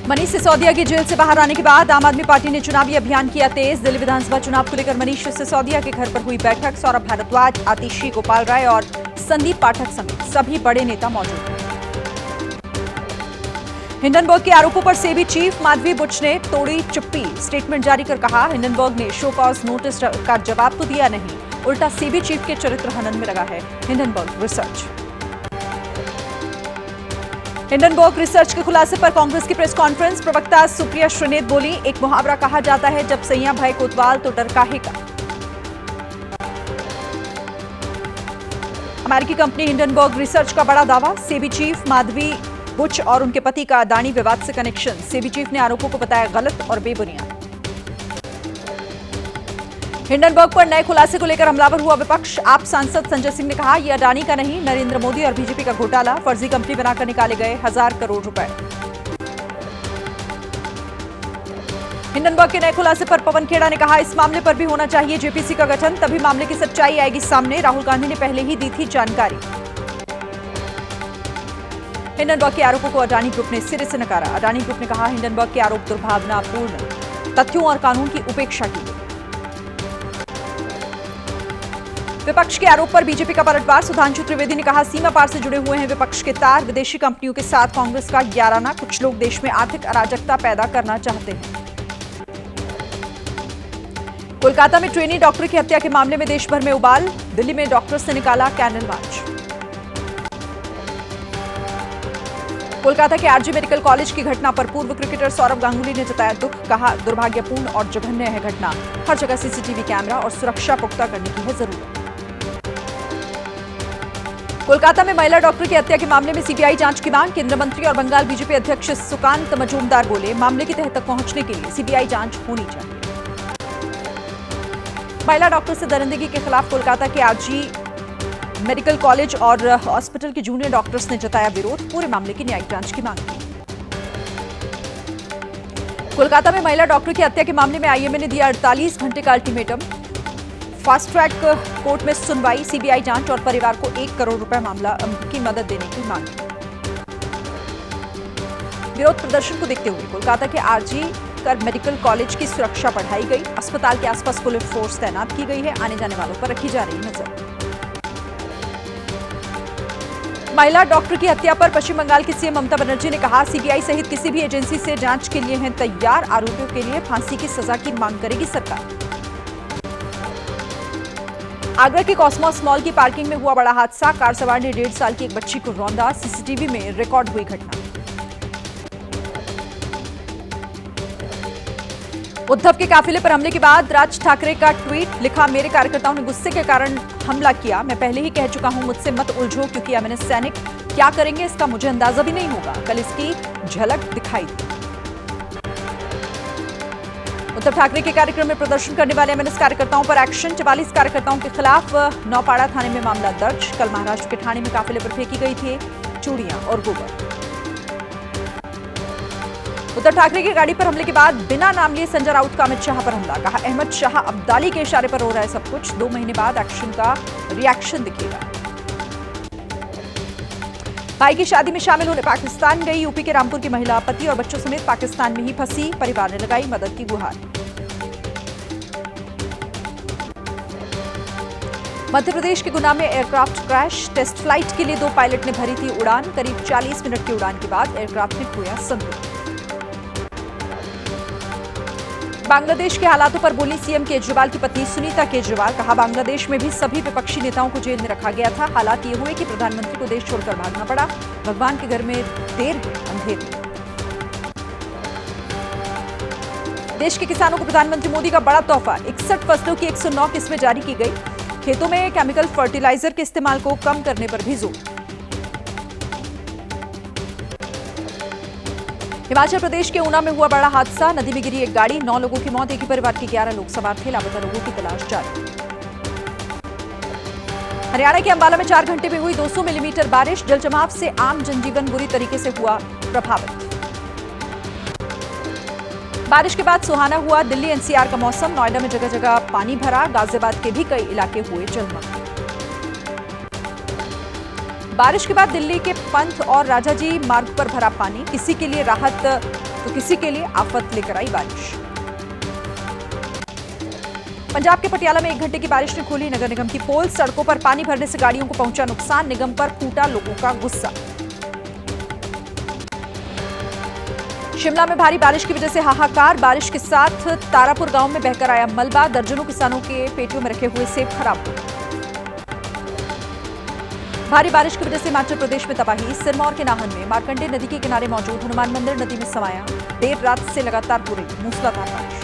मनीष सिसोदिया की जेल से बाहर आने के बाद आम आदमी पार्टी ने चुनावी अभियान किया तेज। दिल्ली विधानसभा चुनाव को लेकर मनीष सिसोदिया के घर पर हुई बैठक। सौरभ भारद्वाज, आतिशी गोपाल राय और संदीप पाठक समेत सभी बड़े नेता मौजूद थे। हिंडनबर्ग के आरोपों पर सेबी चीफ माधवी बुच ने तोड़ी चुप्पी। स्टेटमेंट जारी कर कहा, हिंडनबर्ग ने शो कॉज नोटिस का जवाब तो दिया नहीं, उल्टा सेबी चीफ के चरित्र हनन में लगा है हिंडनबर्ग रिसर्च। हिंडनबर्ग रिसर्च के खुलासे पर कांग्रेस की प्रेस कॉन्फ्रेंस। प्रवक्ता सुप्रिया श्रीनेत बोली, एक मुहावरा कहा जाता है, जब सैया भाई कोतवाल तो डर काहे का। अमेरिकी कंपनी हिंडनबर्ग रिसर्च का बड़ा दावा। सेबी चीफ माधवी बुच और उनके पति का अडानी विवाद से कनेक्शन। सेबी चीफ ने आरोपों को बताया गलत और बेबुनियाद। हिंडनबर्ग पर नए खुलासे को लेकर हमलावर हुआ विपक्ष। आप सांसद संजय सिंह ने कहा, यह अडानी का नहीं, नरेंद्र मोदी और बीजेपी का घोटाला। फर्जी कंपनी बनाकर निकाले गए 1000 करोड़ रुपए। हिंडनबर्ग के नए खुलासे पर पवन खेड़ा ने कहा, इस मामले पर भी होना चाहिए जेपीसी का गठन, तभी मामले की सच्चाई आएगी सामने। राहुल गांधी ने पहले ही दी थी जानकारी। हिंडनबर्ग के आरोपों को अडानी ग्रुप ने सिरे से नकारा। अडानी ग्रुप ने कहा, हिंडनबर्ग के आरोप दुर्भावनापूर्ण, तथ्यों और कानून की उपेक्षा की गई। विपक्ष के आरोप पर बीजेपी का पलटवार। सुधांशु त्रिवेदी ने कहा, सीमा पार से जुड़े हुए हैं विपक्ष के तार। विदेशी कंपनियों के साथ कांग्रेस का याराना। कुछ लोग देश में आर्थिक अराजकता पैदा करना चाहते हैं। कोलकाता में ट्रेनी डॉक्टर की हत्या के मामले में देश भर में उबाल। दिल्ली में डॉक्टर्स ने निकाला कैंडल मार्च। कोलकाता के आरजी मेडिकल कॉलेज की घटना पर पूर्व क्रिकेटर सौरभ गांगुली ने जताया दुख। कहा, दुर्भाग्यपूर्ण और जघन्य है घटना। हर जगह सीसीटीवी कैमरा और सुरक्षा पुख्ता करने की है जरूरत। कोलकाता में महिला डॉक्टर की हत्या के मामले में सीबीआई जांच की मांग। केंद्रीय मंत्री और बंगाल बीजेपी अध्यक्ष सुकांत मजूमदार बोले, मामले की तह तक पहुंचने के लिए सीबीआई जांच होनी चाहिए। महिला डॉक्टर से दरिंदगी के खिलाफ कोलकाता के आरजी मेडिकल कॉलेज और हॉस्पिटल के जूनियर डॉक्टर्स ने जताया विरोध। पूरे मामले की न्यायिक जांच की मांग की। कोलकाता में महिला डॉक्टर की हत्या के मामले में आईएमए ने दिया 48 घंटे का अल्टीमेटम। फास्ट ट्रैक कोर्ट में सुनवाई। सीबीआई जांच और परिवार को 1 करोड़ रुपए मामला की मदद देने की मांग। विरोध प्रदर्शन को देखते हुए कोलकाता के आरजी मेडिकल कॉलेज की सुरक्षा बढ़ाई गई। अस्पताल के आसपास पुलिस फोर्स तैनात की गई है। आने जाने वालों पर रखी जा रही नजर। महिला डॉक्टर की हत्या पर पश्चिम बंगाल की सीएम ममता बनर्जी ने कहा, सीबीआई सहित किसी भी एजेंसी से जांच के लिए हैं तैयार। आरोपियों के लिए फांसी की सजा की मांग करेगी सरकार। आगरा के कॉस्मोस मॉल की पार्किंग में हुआ बड़ा हादसा। कार सवार ने 1.5 साल की एक बच्ची को रौंदा। सीसीटीवी में रिकॉर्ड हुई घटना। उद्धव के काफिले पर हमले के बाद राज ठाकरे का ट्वीट। लिखा, मेरे कार्यकर्ताओं ने गुस्से के कारण हमला किया। मैं पहले ही कह चुका हूं, मुझसे मत उलझो, क्योंकि मैंने सैनिक क्या करेंगे इसका मुझे अंदाजा भी नहीं होगा। कल इसकी झलक दिखाई दी। उद्धव ठाकरे के कार्यक्रम में प्रदर्शन करने वाले एमएनएस कार्यकर्ताओं पर एक्शन। 44 कार्यकर्ताओं के खिलाफ नौपाड़ा थाने में मामला दर्ज। कल महाराष्ट्र के ठाणे में काफिले पर फेंकी गई थी चूड़ियां और गोबर। उद्धव ठाकरे की गाड़ी पर हमले के बाद बिना नाम लिए संजय राउत का अमित शाह पर हमला। कहा, अहमद शाह अब्दाली के इशारे पर हो रहा है सब कुछ। 2 महीने बाद एक्शन का रिएक्शन दिखेगा। भाई की शादी में शामिल होने पाकिस्तान गई यूपी के रामपुर की महिला। पति और बच्चों समेत पाकिस्तान में ही फंसी। परिवार ने लगाई मदद की गुहार। मध्य प्रदेश के गुना में एयरक्राफ्ट क्रैश। टेस्ट फ्लाइट के लिए 2 पायलट ने भरी थी उड़ान। करीब 40 मिनट की उड़ान के बाद एयरक्राफ्ट ने खोया संतुलन। बांग्लादेश के हालातों पर बोली सीएम केजरीवाल की पत्नी सुनीता केजरीवाल। कहा, बांग्लादेश में भी सभी विपक्षी नेताओं को जेल में रखा गया था। हालात ये हुए कि प्रधानमंत्री को देश छोड़कर भागना पड़ा। भगवान के घर में देर है अंधेर। देश के किसानों को प्रधानमंत्री मोदी का बड़ा तोहफा। 61 फसलों की 109 किस्में जारी की गई। खेतों में केमिकल फर्टिलाइजर के इस्तेमाल को कम करने पर भी जोर। हिमाचल प्रदेश के ऊना में हुआ बड़ा हादसा। नदी में गिरी एक गाड़ी। 9 लोगों की मौत। एक ही परिवार के 11 लोग सवार थे। लापता लोगों की तलाश जारी। हरियाणा के अंबाला में 4 घंटे में हुई 200 मिलीमीटर बारिश। जलजमाव से आम जनजीवन बुरी तरीके से हुआ प्रभावित। बारिश के बाद सुहाना हुआ दिल्ली एनसीआर का मौसम। नोएडा में जगह जगह पानी भरा। गाजियाबाद के भी कई इलाके हुए जलमग्न। बारिश के बाद दिल्ली के पंथ और राजाजी मार्ग पर भरा पानी, किसी के लिए राहत तो किसी के लिए आफत लेकर आई बारिश। पंजाब के पटियाला में 1 घंटे की बारिश ने खोली नगर निगम की पोल, सड़कों पर पानी भरने से गाड़ियों को पहुंचा नुकसान, निगम पर फूटा लोगों का गुस्सा। शिमला में भारी बारिश की वजह से हाहाकार, बारिश के साथ तारापुर गांव में बहकर आया मलबा, दर्जनों किसानों के पेटियों में रखे हुए सेब खराब हुए। भारी बारिश की वजह से हिमाचल प्रदेश में तबाही, सिरमौर के नाहन में मार्कंडे नदी के किनारे मौजूद हनुमान मंदिर नदी में समाया, देर रात से लगातार हो रही मूसलाधार बारिश।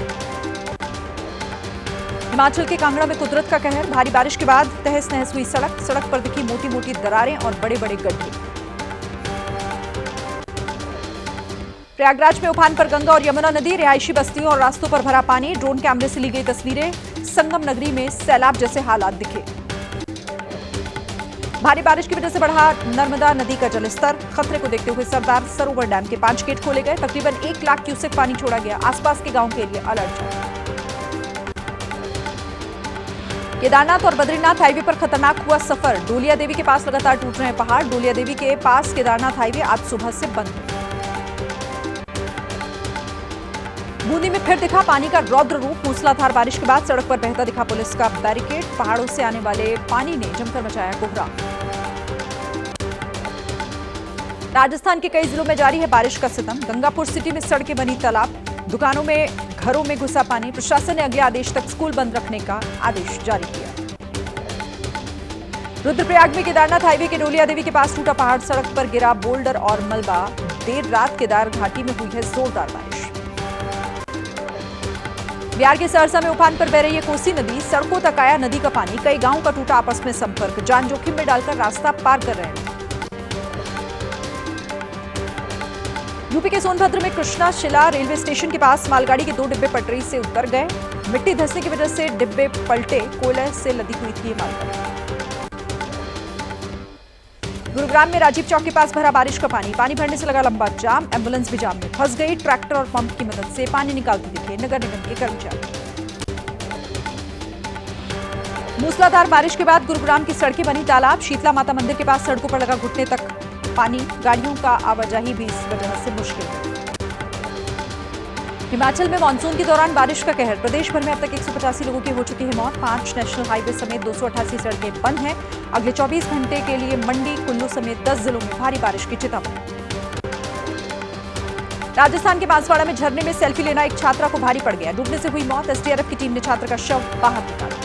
हिमाचल के कांगड़ा में कुदरत का कहर, भारी बारिश के बाद तहस नहस हुई सड़क पर दिखी मोटी मोटी दरारें और बड़े बड़े गड्ढे। प्रयागराज में उफान पर गंगा और यमुना नदी, रिहायशी बस्तियों और रास्तों पर भरा पानी, ड्रोन कैमरे से ली गई तस्वीरें, संगम नगरी में सैलाब जैसे हालात दिखे। भारी बारिश की वजह से बढ़ा नर्मदा नदी का जलस्तर, खतरे को देखते हुए सरदार सरोवर डैम के 5 गेट खोले गए, तकरीबन 1 लाख क्यूसेक पानी छोड़ा गया, आसपास के गांव के लिए अलर्ट जारी। केदारनाथ और बद्रीनाथ हाईवे पर खतरनाक हुआ सफर, डोलिया देवी के पास लगातार टूट रहे हैं पहाड़, डोलिया देवी के पास केदारनाथ हाईवे आज सुबह से बंद है। बूंदी में फिर दिखा पानी का रौद्र रूप, मूसलाधार बारिश के बाद सड़क पर बहता दिखा पुलिस का बैरिकेड, पहाड़ों से आने वाले पानी ने जमकर मचाया कोहराम। राजस्थान के कई जिलों में जारी है बारिश का सितम, गंगापुर सिटी में सड़कें बनी तालाब, दुकानों में घरों में घुसा पानी, प्रशासन ने अगले आदेश तक स्कूल बंद रखने का आदेश जारी किया। रुद्रप्रयाग में केदारनाथ हाईवे के डोलिया देवी के पास टूटा पहाड़, सड़क पर गिरा बोल्डर और मलबा, देर रात केदार घाटी में हुई है जोरदार बारिश। बिहार के सहरसा में उफान पर बह रही है कोसी नदी, सड़कों तक आया नदी का पानी, कई गांवों का टूटा आपस में संपर्क, जान जोखिम में डालकर रास्ता पार कर रहे हैं। यूपी के सोनभद्र में कृष्णा शिला रेलवे स्टेशन के पास मालगाड़ी के 2 डिब्बे पटरी से उतर गए, मिट्टी धंसने की वजह से डिब्बे पलटे, कोयले से लदी हुई थी मालगाड़ी। गुरुग्राम में राजीव चौक के पास भरा बारिश का पानी भरने से लगा लंबा जाम, एम्बुलेंस भी जाम में फंस गई, ट्रैक्टर और पंप की मदद से पानी निकालते दिखे नगर निगम के कर्मचारी। मूसलाधार बारिश के बाद गुरुग्राम की सड़कें बनी तालाब, शीतला माता मंदिर के पास सड़कों पर लगा घुटने तक पानी, गाड़ियों का आवाजाही भी इस वजह से मुश्किल है। हिमाचल में मानसून के दौरान बारिश का कहर, प्रदेश भर में अब तक 185 लोगों की हो चुकी है मौत, 5 नेशनल हाईवे समेत 288 सड़कें बंद हैं। अगले 24 घंटे के लिए मंडी, कुल्लू समेत 10 जिलों में भारी बारिश की चेतावनी। राजस्थान के बांसवाड़ा में झरने में सेल्फी लेना एक छात्रा को भारी पड़ गया, डूबने से हुई मौत, एसडीआरएफ की टीम ने छात्र का शव बाहर निकाला।